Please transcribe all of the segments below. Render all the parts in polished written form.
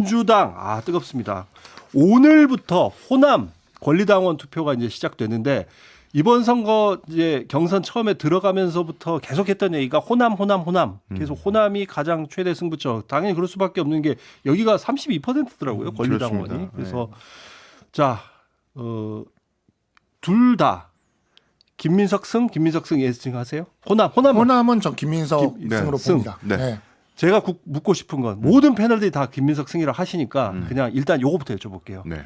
민주당 뜨겁습니다. 오늘부터 호남 권리당원 투표가 이제 시작되는데 이번 선거 이제 경선 처음에 들어가면서부터 계속했던 얘기가 호남. 계속 호남이 가장 최대 승부처. 당연히 그럴 수밖에 없는 게 여기가 32%더라고요. 권리당원이. 그렇습니다. 그래서 자, 둘 다 김민석 승 예측하세요? 호남은 전 김민석 승으로 승. 봅니다. 네. 네. 제가 묻고 싶은 건 모든 패널들이 다 김민석 승이라 하시니까 그냥 일단 요거부터 여쭤볼게요. 네.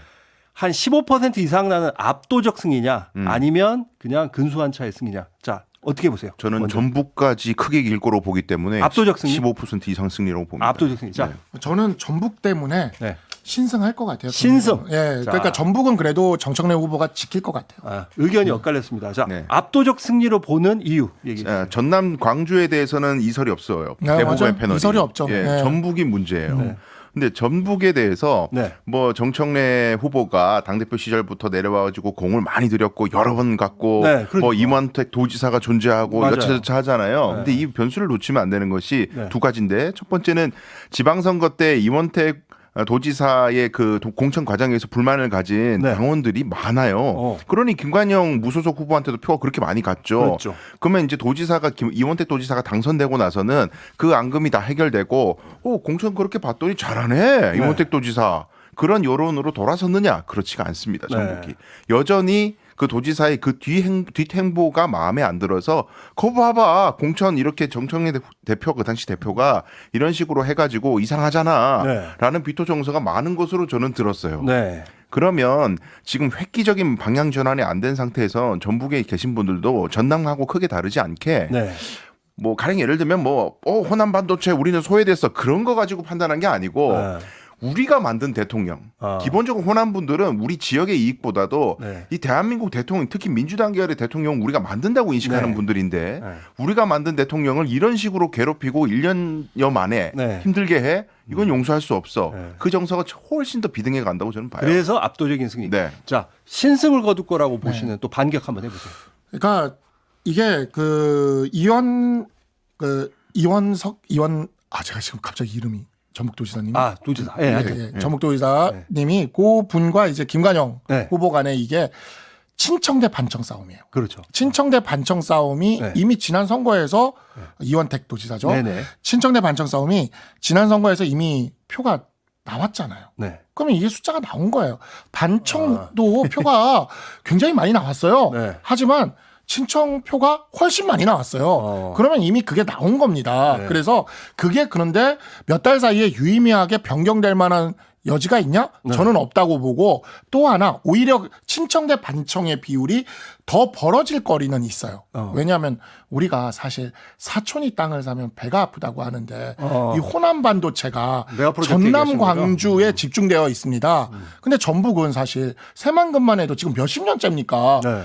한 15% 이상 나는 압도적 승이냐 아니면 그냥 근소한 차의 승이냐. 자, 어떻게 보세요? 저는 먼저. 전북까지 크게 길 거로 보기 때문에 압도적 승리? 15% 이상 승리라고 봅니다. 압도적 승리. 자, 저는 전북 때문에 네. 신승할 것 같아요. 신승. 예, 자. 그러니까 전북은 그래도 정청래 후보가 지킬 것 같아요. 의견이 엇갈렸습니다. 자, 네. 압도적 승리로 보는 이유 얘기해 주세요. 전남 광주에 대해서는 이설이 없어요. 네, 대부분의 맞아요. 패널이. 이설이 없죠. 예, 네. 전북이 문제예요. 네. 근데 전북에 대해서 네. 뭐 정청래 후보가 당대표 시절부터 내려와가지고 공을 많이 들였고 여러 번 갔고 네, 그러니까. 뭐 임원택 도지사가 존재하고 맞아요. 여차저차 하잖아요. 네. 근데 이 변수를 놓치면 안 되는 것이 네. 두 가지인데 첫 번째는 지방선거 때 임원택 도지사의 그 공천 과정에서 불만을 가진 네. 당원들이 많아요. 그러니 김관영 무소속 후보한테도 표가 그렇게 많이 갔죠. 그렇죠. 그러면 이제 도지사가 이원택 도지사가 당선되고 나서는 그 앙금이 다 해결되고 공천 그렇게 봤더니 잘하네 이원택 도지사 그런 여론으로 돌아섰느냐 그렇지가 않습니다. 전북이 네. 여전히 그 도지사의 그 뒷행보가 마음에 안 들어서 거 봐봐 공천 이렇게 정청래 대표 그 당시 대표가 이런 식으로 해가지고 이상하잖아라는 비토 정서가 많은 것으로 저는 들었어요. 네. 그러면 지금 획기적인 방향 전환이 안 된 상태에서 전북에 계신 분들도 전남하고 크게 다르지 않게 네. 뭐 가령 예를 들면 뭐 호남 반도체 우리는 소외됐어 그런 거 가지고 판단한 게 아니고 네. 우리가 만든 대통령 기본적으로 호남 분들은 우리 지역의 이익보다도 네. 이 대한민국 대통령 특히 민주당 계열의 대통령 우리가 만든다고 인식하는 네. 분들인데 네. 우리가 만든 대통령을 이런 식으로 괴롭히고 1년여 만에 네. 힘들게 해 이건 용서할 수 없어. 네. 그 정서가 훨씬 더 비등해 간다고 저는 봐요. 그래서 압도적인 승리. 네. 자, 신승을 거둘 거라고 보시는 또 반격 한번 해보세요. 그러니까 이게 그 이원석 제가 지금 갑자기 이름이 전북도지사님이 도지사. 예, 하여튼. 전북도지사님이 그 분과 이제 김관영 네. 후보 간에 이게 친청 대 반청 싸움이에요. 그렇죠. 친청 대 반청 싸움이 네. 이미 지난 선거에서 이원택 도지사죠. 네네. 친청 대 반청 싸움이 지난 선거에서 이미 표가 나왔잖아요. 네. 그러면 이게 숫자가 나온 거예요. 반청도 표가 굉장히 많이 나왔어요. 네. 하지만 친청 표가 훨씬 많이 나왔어요. 그러면 이미 그게 나온 겁니다. 네. 그래서 그게 그런데 몇 달 사이에 유의미하게 변경될 만한 여지가 있냐? 저는 없다고 보고 또 하나 오히려 친청 대 반청의 비율이 더 벌어질 거리는 있어요. 왜냐하면 우리가 사실 사촌이 땅을 사면 배가 아프다고 하는데 이 호남 반도체가 메가 프로젝트 전남 얘기하시는 거죠? 광주에 집중되어 있습니다. 근데 전북은 사실 새만금만 해도 지금 몇십 년째입니까? 네.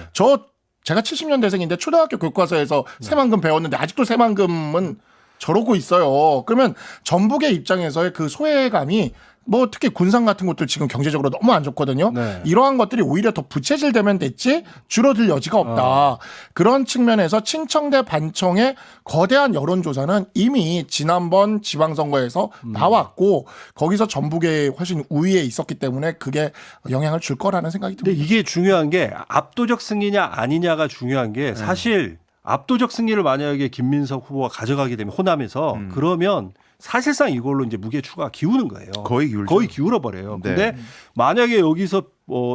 제가 70년대생인데 초등학교 교과서에서 새만금 배웠는데 아직도 새만금은 저러고 있어요. 그러면 전북의 입장에서의 그 소외감이 뭐 특히 군산 같은 곳들 지금 경제적으로 너무 안 좋거든요. 네. 이러한 것들이 오히려 더 부채질되면 됐지 줄어들 여지가 없다. 그런 측면에서 친청 대 반청의 거대한 여론조사는 이미 지난번 지방선거에서 나왔고 거기서 전북에 훨씬 우위에 있었기 때문에 그게 영향을 줄 거라는 생각이 근데 듭니다. 이게 중요한 게 압도적 승리냐 아니냐가 중요한 게 사실 압도적 승리를 만약에 김민석 후보가 가져가게 되면 호남에서 그러면 사실상 이걸로 이제 무게 추가 기우는 거예요. 거의 기울죠. 거의 기울어 버려요. 네. 근데 만약에 여기서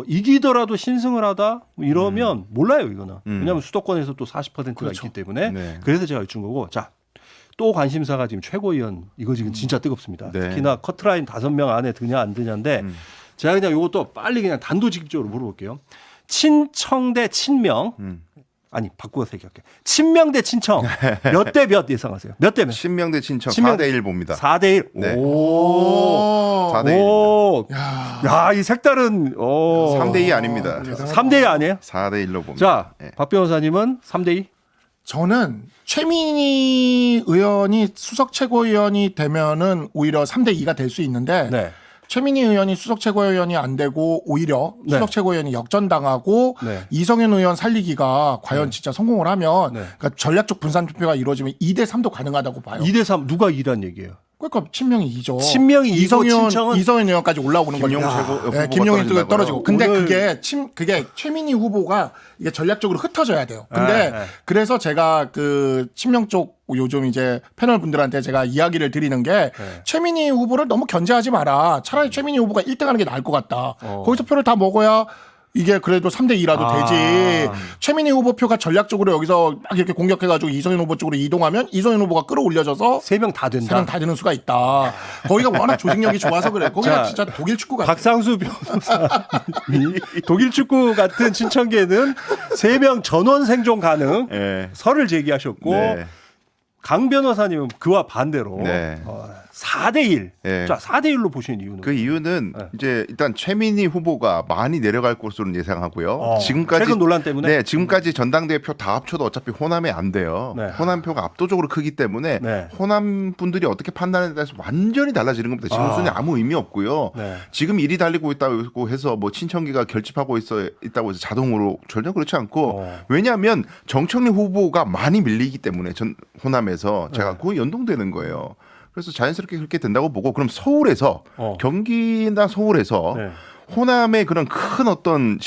이기더라도 신승을 하다 이러면 몰라요, 이거는. 왜냐하면 수도권에서 또 40%가 그렇죠. 있기 때문에 네. 그래서 제가 여쭌 거고. 자, 또 관심사가 지금 최고위원 이거 지금 진짜 뜨겁습니다. 네. 특히나 커트라인 5명 안에 드냐 안 드냐인데 제가 그냥 이것도 빨리 그냥 단도직입적으로 물어볼게요. 친청 대 친명. 아니 바꾸어서 얘기할게요. 친명 대 친청 몇 대 몇 예상하세요? 몇 대 몇? 신명 대 친청 친명 4대 1 봅니다. 4대 1. 네. 오. 4대 1. 오. 야, 이 색다른 3대 2 아닙니다. 3대 2 아니에요? 4대 1로 봅니다. 자, 네. 박 변호사님은 3대 2? 저는 최민희 의원이 수석 최고위원이 되면은 오히려 3대 2가 될 수 있는데 네. 최민희 의원이 수석 최고위원이 안 되고 오히려 네. 수석 최고위원이 역전당하고 네. 이성윤 의원 살리기가 과연 진짜 성공을 하면 네. 그러니까 전략적 분산 투표가 이루어지면 2대 3도 가능하다고 봐요. 2대 3 누가 2란 얘기예요? 그러니까 친명이 이죠. 친명이 이고 친청은 이성윤 의원까지 올라오는 거죠. 김용호 최고 네, 후보가 김용희 쪽에 떨어지고. 근데 오늘- 그게 최민희 후보가 이게 전략적으로 흩어져야 돼요. 근데 네. 그래서 제가 그 친명 쪽 요즘 이제 패널 분들한테 제가 이야기를 드리는 게 최민희 후보를 너무 견제하지 마라. 차라리 최민희 후보가 1등하는 게 나을 것 같다. 거기서 표를 다 먹어야 이게 그래도 3대 2라도 되지. 최민희 후보 표가 전략적으로 여기서 막 이렇게 공격해가지고 이성윤 후보 쪽으로 이동하면 이성윤 후보가 끌어올려져서 3명 다 된다. 3명 다 되는 수가 있다. 거기가 워낙 조직력이 좋아서 그래. 거기가 자, 진짜 독일 축구 같아. 박상수 변호사님이 독일 축구 같은 친청계는 3명 전원 생존 가능 예. 설을 제기하셨고 네. 강 변호사님은 그와 반대로 네. 4대1. 네. 자, 4대1로 보시는 이유는? 그 이유는 네. 이제 일단 최민희 후보가 많이 내려갈 것으로 예상하고요. 최근 논란 때문에? 네, 지금까지 전당대회 표 다 합쳐도 어차피 호남에 안 돼요. 네. 호남 표가 압도적으로 크기 때문에 네. 호남 분들이 어떻게 판단에 따라서 완전히 달라지는 겁니다. 지금 순위 아무 의미 없고요. 네. 지금 일이 달리고 있다고 해서 뭐 친청기가 결집하고 있다고 해서 자동으로 전혀 그렇지 않고 왜냐하면 정청래 후보가 많이 밀리기 때문에 전 호남에서 제가 거의 연동되는 거예요. 그래서 자연스럽게 그렇게 된다고 보고 그럼 서울에서 경기나 서울에서 네. 호남의 그런 큰 어떤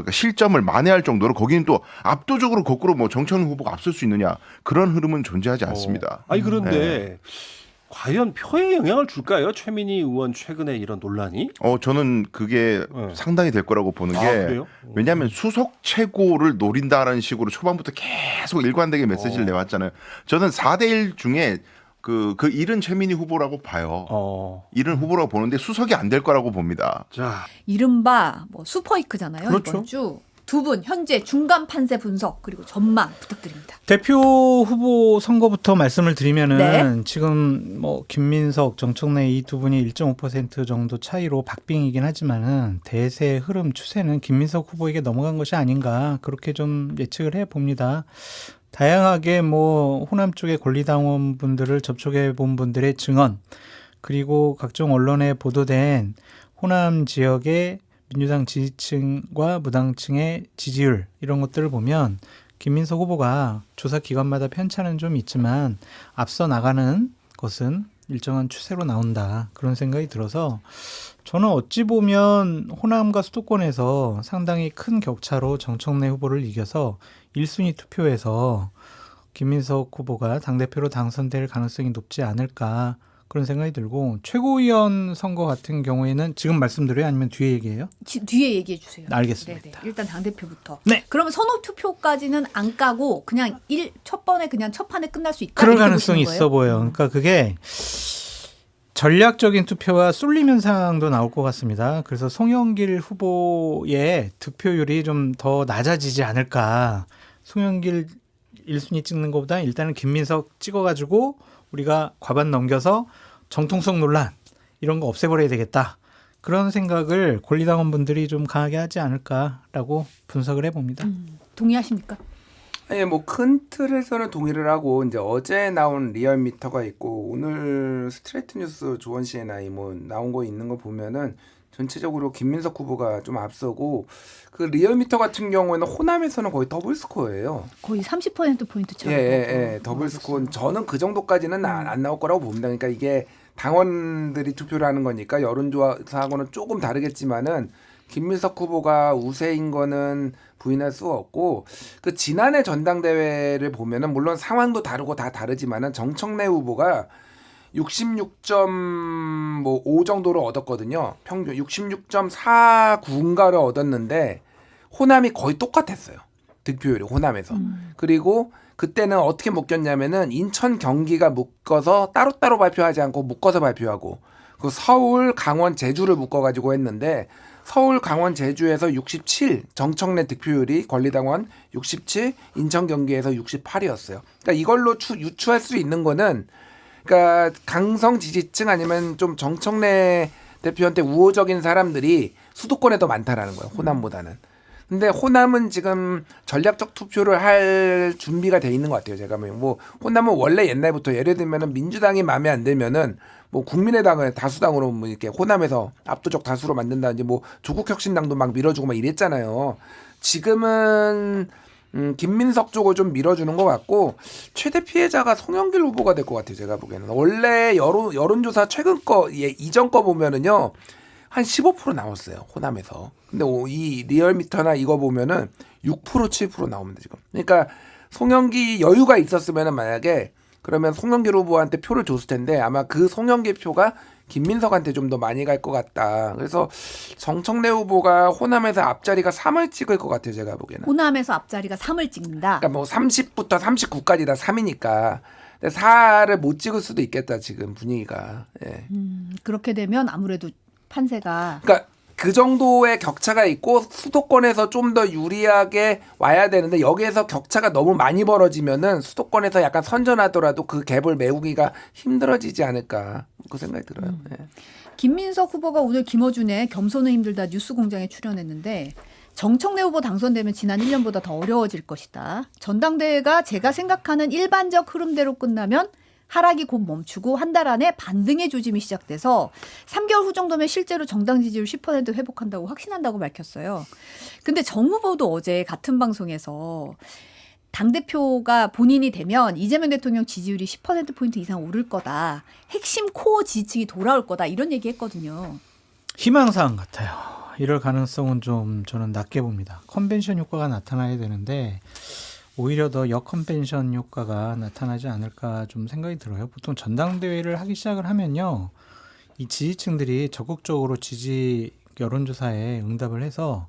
실점을 만회할 정도로 거기는 또 압도적으로 거꾸로 뭐 정청래 후보가 앞설 수 있느냐 그런 흐름은 존재하지 않습니다. 아니 그런데 과연 표에 영향을 줄까요? 최민희 의원 최근에 이런 논란이? 저는 그게 상당히 될 거라고 보는 게 그래요? 왜냐하면 수석 최고를 노린다라는 식으로 초반부터 계속 일관되게 메시지를 내왔잖아요. 저는 4대1 중에 그 일은 최민희 후보라고 봐요. 일은 후보라고 보는데 수석이 안 될 거라고 봅니다. 자, 이른바 뭐 슈퍼위크잖아요. 그렇죠. 이번 주. 두 분 현재 중간 판세 분석 그리고 전망 부탁드립니다. 대표 후보 선거부터 말씀을 드리면은 네. 지금 뭐 김민석, 정청래 이 두 분이 1.5% 정도 차이로 박빙이긴 하지만은 대세 흐름 추세는 김민석 후보에게 넘어간 것이 아닌가 그렇게 좀 예측을 해 봅니다. 다양하게 뭐 호남 쪽의 권리당원 분들을 접촉해 본 분들의 증언 그리고 각종 언론에 보도된 호남 지역의 민주당 지지층과 무당층의 지지율 이런 것들을 보면 김민석 후보가 조사 기관마다 편차는 좀 있지만 앞서 나가는 것은 일정한 추세로 나온다 그런 생각이 들어서 저는 어찌 보면 호남과 수도권에서 상당히 큰 격차로 정청래 후보를 이겨서 1순위 투표에서 김민석 후보가 당대표로 당선될 가능성이 높지 않을까 그런 생각이 들고 최고위원 선거 같은 경우에는 지금 말씀드려요? 아니면 뒤에 얘기해요? 뒤에 얘기해 주세요. 알겠습니다. 네네. 일단 당대표부터. 네. 그러면 선호 투표까지는 안 까고 그냥 첫 번에 그냥 첫 판에 끝날 수 있다. 그럴 이렇게 가능성이 보시는 있어 거예요? 보여요. 그러니까 그게 전략적인 투표와 쏠림 현상도 나올 것 같습니다. 그래서 송영길 후보의 득표율이 좀 더 낮아지지 않을까. 송영길 1순위 찍는 것보다 일단은 김민석 찍어가지고 우리가 과반 넘겨서 정통성 논란 이런 거 없애버려야 되겠다. 그런 생각을 권리당원 분들이 좀 강하게 하지 않을까라고 분석을 해봅니다. 동의하십니까? 예, 뭐 큰 틀에서는 동의를 하고 이제 어제 나온 리얼미터가 있고 오늘 스트레이트 뉴스 조원 씨의 나이 뭐 나온 거 있는 거 보면은 전체적으로 김민석 후보가 좀 앞서고 그 리얼미터 같은 경우에는 호남에서는 거의 더블 스코어예요. 거의 30% 차. 예, 더블 스코어. 저는 그 정도까지는 안 나올 거라고 봅니다. 그러니까 이게 당원들이 투표를 하는 거니까 여론조사하고는 조금 다르겠지만은 김민석 후보가 우세인 거는 부인할 수 없고 그 지난해 전당대회를 보면은 물론 상황도 다르고 다 다르지만은 정청래 후보가 66.5 정도를 얻었거든요. 평균 66.49인가를 얻었는데 호남이 거의 똑같았어요. 득표율이 호남에서. 그리고 그때는 어떻게 묶였냐면은 인천 경기가 묶어서 따로따로 발표하지 않고 묶어서 발표하고 그 서울 강원 제주를 묶어가지고 했는데 서울 강원 제주에서 67 정청래 득표율이 권리당원 67 인천 경기에서 68이었어요. 그러니까 이걸로 유추할 수 있는 거는 그러니까 강성 지지층 아니면 좀 정청래 대표한테 우호적인 사람들이 수도권에 더 많다라는 거예요. 호남보다는. 근데 호남은 지금 전략적 투표를 할 준비가 돼 있는 것 같아요. 제가 뭐 호남은 원래 옛날부터 예를 들면은 민주당이 마음에 안 들면은 뭐 국민의당을 다수당으로 뭐 이렇게 호남에서 압도적 다수로 만든다든지 뭐 조국혁신당도 막 밀어주고 막 이랬잖아요. 지금은 김민석 쪽을 좀 밀어주는 것 같고 최대 피해자가 송영길 후보가 될 것 같아요. 제가 보기에는 원래 여론조사 최근 거 이전 거 보면은요 한 15% 나왔어요. 호남에서. 근데 이 리얼미터나 이거 보면은 6% 7% 나옵니다 지금. 그러니까 송영기 여유가 있었으면은 만약에 그러면 송영길 후보한테 표를 줬을 텐데 아마 그 송영길 표가 김민석한테 좀 더 많이 갈 것 같다. 그래서 정청래 후보가 호남에서 앞자리가 3을 찍을 것 같아요. 제가 보기에는. 호남에서 앞자리가 3을 찍는다. 그러니까 뭐 30부터 39까지 다 3이니까 4를 못 찍을 수도 있겠다. 지금 분위기가. 예. 그렇게 되면 아무래도 판세가 그러니까 그 정도의 격차가 있고 수도권에서 좀 더 유리하게 와야 되는데 여기에서 격차가 너무 많이 벌어지면은 수도권에서 약간 선전하더라도 그 갭을 메우기가 힘들어지지 않을까 그 생각이 들어요. 예. 김민석 후보가 오늘 김어준의 겸손은 힘들다 뉴스공장에 출연했는데 정청래 후보 당선되면 지난 1년보다 더 어려워질 것이다. 전당대회가 제가 생각하는 일반적 흐름대로 끝나면 하락이 곧 멈추고 한 달 안에 반등의 조짐이 시작돼서 3개월 후 정도면 실제로 정당 지지율 10% 회복한다고 확신한다고 밝혔어요. 근데 정 후보도 어제 같은 방송에서 당대표가 본인이 되면 이재명 대통령 지지율이 10%포인트 이상 오를 거다. 핵심 코어 지지층이 돌아올 거다. 이런 얘기했거든요. 희망사항 같아요. 이럴 가능성은 좀 저는 낮게 봅니다. 컨벤션 효과가 나타나야 되는데 오히려 더 역컨벤션 효과가 나타나지 않을까 좀 생각이 들어요. 보통 전당대회를 하기 시작을 하면요. 이 지지층들이 적극적으로 지지 여론조사에 응답을 해서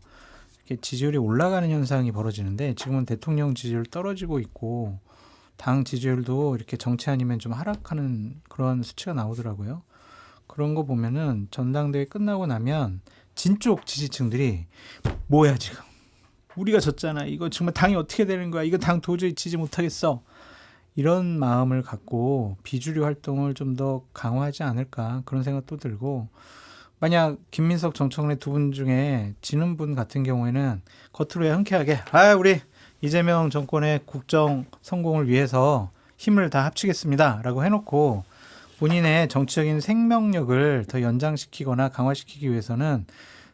이렇게 지지율이 올라가는 현상이 벌어지는데 지금은 대통령 지지율 떨어지고 있고 당 지지율도 이렇게 정치 아니면 좀 하락하는 그런 수치가 나오더라고요. 그런 거 보면은 전당대회 끝나고 나면 진쪽 지지층들이 뭐야 지금. 우리가 졌잖아. 이거 정말 당이 어떻게 되는 거야. 이거 당 도저히 지지 못하겠어. 이런 마음을 갖고 비주류 활동을 좀 더 강화하지 않을까 그런 생각도 들고 만약 김민석 정청래 두 분 중에 지는 분 같은 경우에는 겉으로야 흔쾌하게 우리 이재명 정권의 국정 성공을 위해서 힘을 다 합치겠습니다. 라고 해놓고 본인의 정치적인 생명력을 더 연장시키거나 강화시키기 위해서는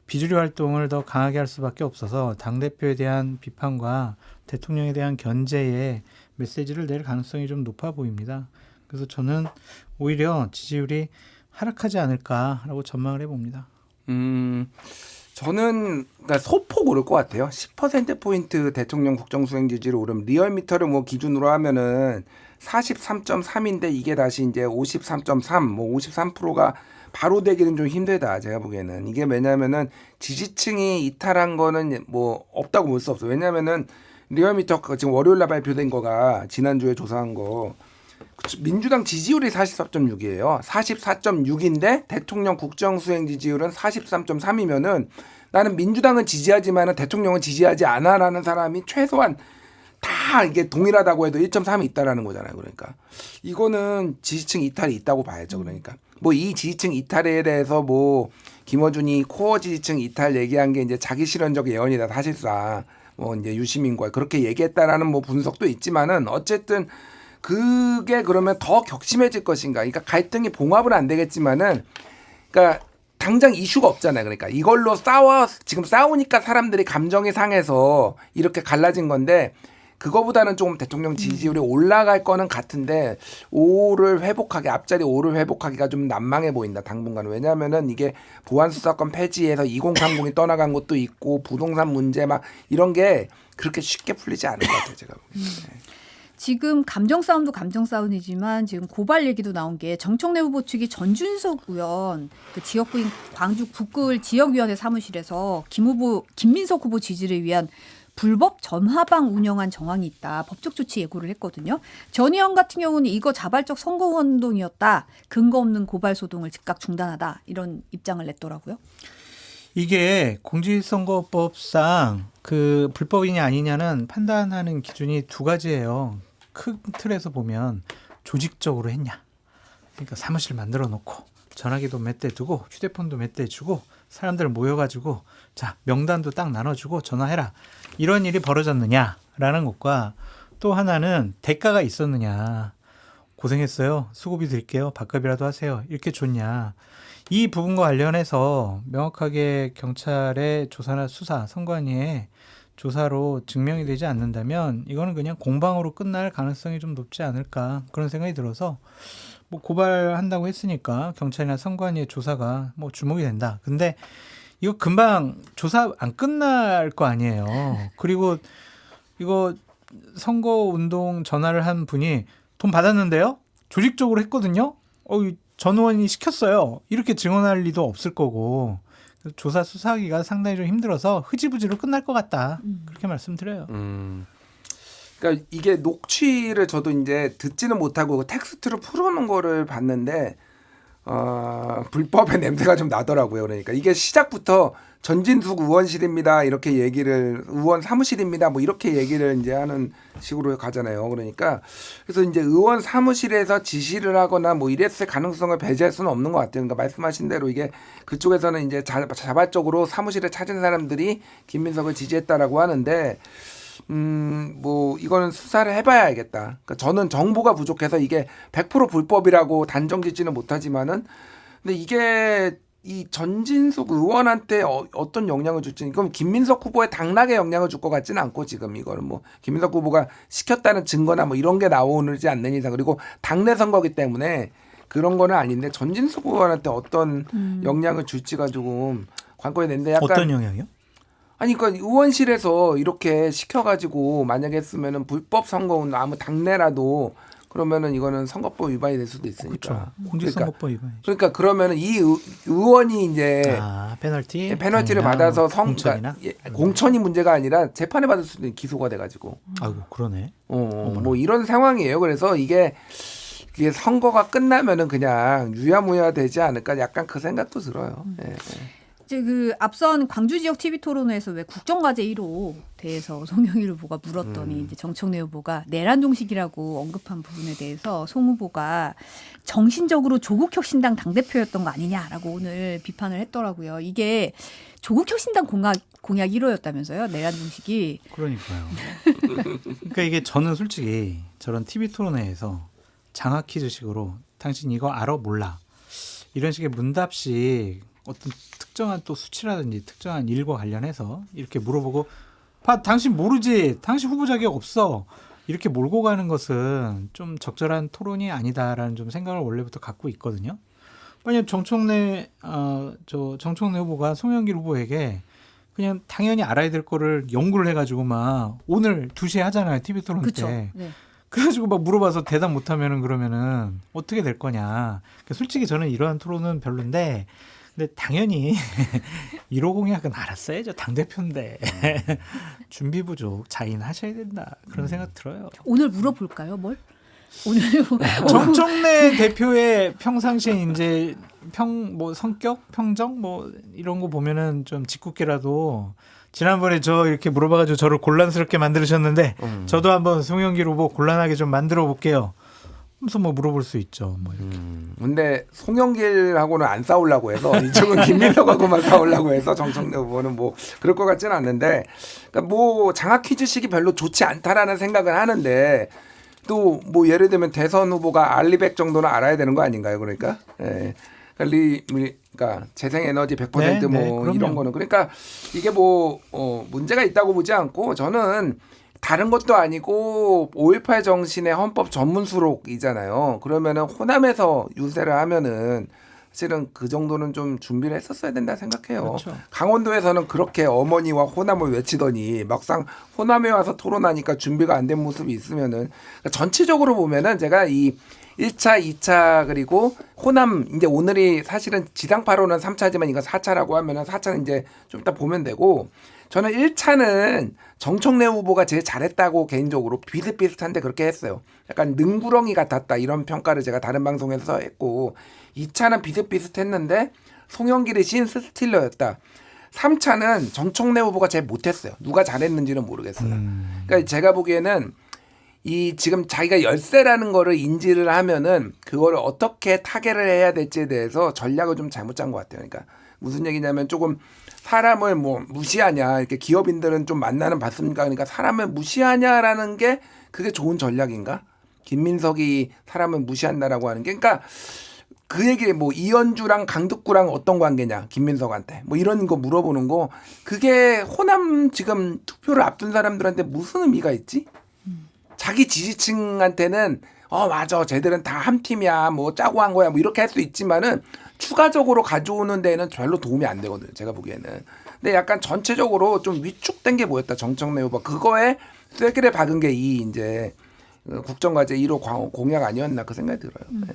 비주류 활동을 더 강하게 할 수밖에 없어서 당대표에 대한 비판과 대통령에 대한 견제의 메시지를 낼 가능성이 좀 높아 보입니다. 그래서 저는 오히려 지지율이 하락하지 않을까라고 전망을 해봅니다. 저는 그러니까 소폭 오를 것 같아요. 10%포인트 대통령 국정수행 지지율 오름 리얼미터를 뭐 기준으로 하면은 43.3인데 이게 다시 이제 53.3, 뭐 53%가 바로 되기는 좀 힘들다. 제가 보기에는. 이게 왜냐면은 지지층이 이탈한 거는 뭐 없다고 볼 수 없어요. 왜냐면은 리얼미터 지금 월요일 날 발표된 거가 지난주에 조사한 거 민주당 지지율이 44.6이에요. 44.6인데 대통령 국정수행 지지율은 43.3이면은 나는 민주당은 지지하지만 대통령은 지지하지 않아라는 사람이 최소한 다 이게 동일하다고 해도 1.3이 있다라는 거잖아요. 그러니까 이거는 지지층 이탈이 있다고 봐야죠. 그러니까 뭐 이 지지층 이탈에 대해서 뭐 김어준이 코어 지지층 이탈 얘기한 게 이제 자기 실현적 예언이다 사실상 뭐 이제 유시민과 그렇게 얘기했다라는 뭐 분석도 있지만은 어쨌든 그게 그러면 더 격심해질 것인가? 그러니까 갈등이 봉합은 안 되겠지만은 그러니까 당장 이슈가 없잖아요. 그러니까 이걸로 지금 싸우니까 사람들이 감정이 상해서 이렇게 갈라진 건데 그거보다는 좀 대통령 지지율이 올라갈 거는 같은데 5를 회복하기 앞자리 5를 회복하기가 좀 난망해 보인다 당분간은. 왜냐하면은 이게 보안수사권 폐지해서 2030이 떠나간 것도 있고 부동산 문제 막 이런 게 그렇게 쉽게 풀리지 않을 것 같아요. 제가 보기에는. 지금 감정 싸움도 감정 싸움이지만 지금 고발 얘기도 나온 게 정청래 후보 측이 전준석 의원 그 지역구인 광주 북구을 지역위원회 사무실에서 김민석 후보 지지를 위한 불법 전화방 운영한 정황이 있다. 법적 조치 예고를 했거든요. 전 의원 같은 경우는 이거 자발적 선거운동이었다. 근거 없는 고발 소동을 즉각 중단하다. 이런 입장을 냈더라고요. 이게 공직선거법상 그 불법이냐 아니냐는 판단하는 기준이 두 가지예요. 큰 틀에서 보면 조직적으로 했냐. 그러니까 사무실 만들어 놓고 전화기도 몇 대 두고 휴대폰도 몇 대 주고 사람들 모여가지고 자 명단도 딱 나눠주고 전화해라. 이런 일이 벌어졌느냐라는 것과 또 하나는 대가가 있었느냐. 고생했어요. 수고비 드릴게요. 밥값이라도 하세요. 이렇게 줬냐. 이 부분과 관련해서 명확하게 경찰의 조사나 수사, 선관위에 조사로 증명이 되지 않는다면 이거는 그냥 공방으로 끝날 가능성이 좀 높지 않을까 그런 생각이 들어서 뭐 고발한다고 했으니까 경찰이나 선관위의 조사가 뭐 주목이 된다. 근데 이거 금방 조사 안 끝날 거 아니에요. 그리고 이거 선거운동 전화를 한 분이 돈 받았는데요? 조직적으로 했거든요? 전 의원이 시켰어요. 이렇게 증언할 리도 없을 거고 조사 수사하기가 상당히 좀 힘들어서 흐지부지로 끝날 것 같다. 그렇게 말씀드려요. 그러니까 이게 녹취를 저도 이제 듣지는 못하고 텍스트로 풀어놓은 거를 봤는데 불법의 냄새가 좀 나더라고요. 그러니까 이게 시작부터 전진숙 의원실입니다. 이렇게 얘기를 의원 사무실입니다. 뭐 이렇게 얘기를 이제 하는 식으로 가잖아요. 그러니까 그래서 이제 의원 사무실에서 지시를 하거나 뭐 이랬을 가능성을 배제할 수는 없는 것 같아요. 그러니까 말씀하신 대로 이게 그쪽에서는 이제 자발적으로 사무실을 찾은 사람들이 김민석을 지지했다라고 하는데 뭐 이거는 수사를 해봐야 알겠다. 그러니까 저는 정보가 부족해서 이게 100% 불법이라고 단정짓지는 못하지만은 근데 이게 이 전진숙 의원한테 어떤 영향을 줄지 그럼 김민석 후보의 당락에 영향을 줄 것 같지는 않고 지금 이거는 뭐 김민석 후보가 시켰다는 증거나 뭐 이런 게 나오지 않는 이상 그리고 당내 선거기 때문에 그런 거는 아닌데 전진숙 의원한테 어떤 영향을 줄지가 조금 관건이 되는데 약간 어떤 영향이요? 아니 그러니까 의원실에서 이렇게 시켜가지고 만약에 했으면은 불법 선거운 아무 당내라도 그러면은 이거는 선거법 위반이 될 수도 있으니까. 그렇죠. 공직선거법 위반. 그러니까 그러면은 이 의원이 이제 페널티를 받아서 공천이나 공천이 문제가 아니라 재판에 받을 수도 있는 기소가 돼가지고. 아이고 그러네. 뭐 이런 상황이에요. 그래서 이게 선거가 끝나면은 그냥 유야무야 되지 않을까 약간 그 생각도 들어요. 예. 이제 그 앞선 광주 지역 TV 토론회에서 왜 국정과제 1호 대해서 송영길 후보가 물었더니 이제 정청래 후보가 내란 종식이라고 언급한 부분에 대해서 송 후보가 정신적으로 조국혁신당 당대표였던 거 아니냐라고 오늘 비판을 했더라고요. 이게 조국혁신당 공약 1호였다면서요. 내란 종식이. 그러니까요. 그러니까 이게 저는 솔직히 저런 TV 토론회에서 장학 퀴즈식으로 당신 이거 알아 몰라 이런 식의 문답식 어떤 특정한 또 수치라든지 특정한 일과 관련해서 이렇게 물어보고 당신 모르지 당신 후보 자격 없어 이렇게 몰고 가는 것은 좀 적절한 토론이 아니다라는 좀 생각을 원래부터 갖고 있거든요. 만약 정청래 후보가 송영길 후보에게 그냥 당연히 알아야 될 거를 연구를 해가지고 막 오늘 2시에 하잖아요. TV 토론 그쵸. 때. 네. 그래가지고 막 물어봐서 대답 못하면은 그러면은 어떻게 될 거냐. 솔직히 저는 이러한 토론은 별론데 근데 당연히 1호 공약은 알았어야죠. 당대표인데. 준비 부족, 자인하셔야 된다. 그런 생각 들어요. 오늘 물어볼까요, 뭘? 오늘 정청래 대표의 평상시에 이제 뭐 성격, 평정 뭐 이런 거 보면은 좀 짓궂게라도 지난번에 저 이렇게 물어봐가지고 저를 곤란스럽게 만들으셨는데 저도 한번 송영길 후보 곤란하게 좀 만들어 볼게요. 하면서 뭐 물어볼 수 있죠. 뭐 이렇게. 근데 송영길하고는 안 싸우려고 해서 이쪽은 김민석하고만 싸우려고 해서 정청래 후보는 뭐 그럴 것 같지는 않는데 그러니까 뭐 장학 퀴즈식이 별로 좋지 않다라는 생각은 하는데 또 뭐 예를 들면 대선 후보가 알리백 정도는 알아야 되는 거 아닌가요? 그러니까 예. 그러니까 재생에너지 100% 뭐 이런 거는 그러니까 이게 뭐 문제가 있다고 보지 않고 저는 다른 것도 아니고 5.18 정신의 헌법 전문 수록이잖아요. 그러면은 호남에서 유세를 하면은 사실은 그 정도는 좀 준비를 했었어야 된다 생각해요. 그렇죠. 강원도에서는 그렇게 어머니와 호남을 외치더니 막상 호남에 와서 토론하니까 준비가 안 된 모습이 있으면은 그러니까 전체적으로 보면은 제가 이 1차, 2차 그리고 호남 이제 오늘이 사실은 지상파로는 3차지만 이거 4차라고 하면은 4차는 이제 좀 이따 보면 되고 저는 1차는 정청래 후보가 제일 잘했다고 개인적으로 비슷비슷한데 그렇게 했어요. 약간 능구렁이 같았다 이런 평가를 제가 다른 방송에서 했고 2차는 비슷비슷했는데 송영길이 신스 스틸러였다. 3차는 정청래 후보가 제일 못했어요. 누가 잘했는지는 모르겠어요. 그러니까 제가 보기에는 이 지금 자기가 열세라는 거를 인지를 하면은 그거를 어떻게 타개를 해야 될지에 대해서 전략을 좀 잘못 짠 것 같아요. 그러니까 무슨 얘기냐면 조금 사람을 뭐 무시하냐 이렇게 기업인들은 좀 만나는 받습니까? 그러니까 사람을 무시하냐라는 게 그게 좋은 전략인가? 김민석이 사람을 무시한다라고 하는 게 그러니까 그 얘기 뭐 이현주랑 강덕구랑 어떤 관계냐 김민석한테 뭐 이런 거 물어보는 거 그게 호남 지금 투표를 앞둔 사람들한테 무슨 의미가 있지? 자기 지지층한테는 맞아 쟤들은 다 한 팀이야 뭐 짜고 한 거야 뭐 이렇게 할 수 있지만은 추가적으로 가져오는 데는 별로 도움이 안 되거든요 제가 보기에는. 근데 약간 전체적으로 좀 위축된 게 보였다 정청래 후보 그거에 쐐기를 박은 게 이 이제 국정과제 1호 공약 아니었나 그 생각이 들어요. 네.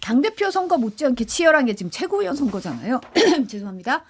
당대표 선거 못지않게 치열한 게 지금 최고위원 선거잖아요. 죄송합니다.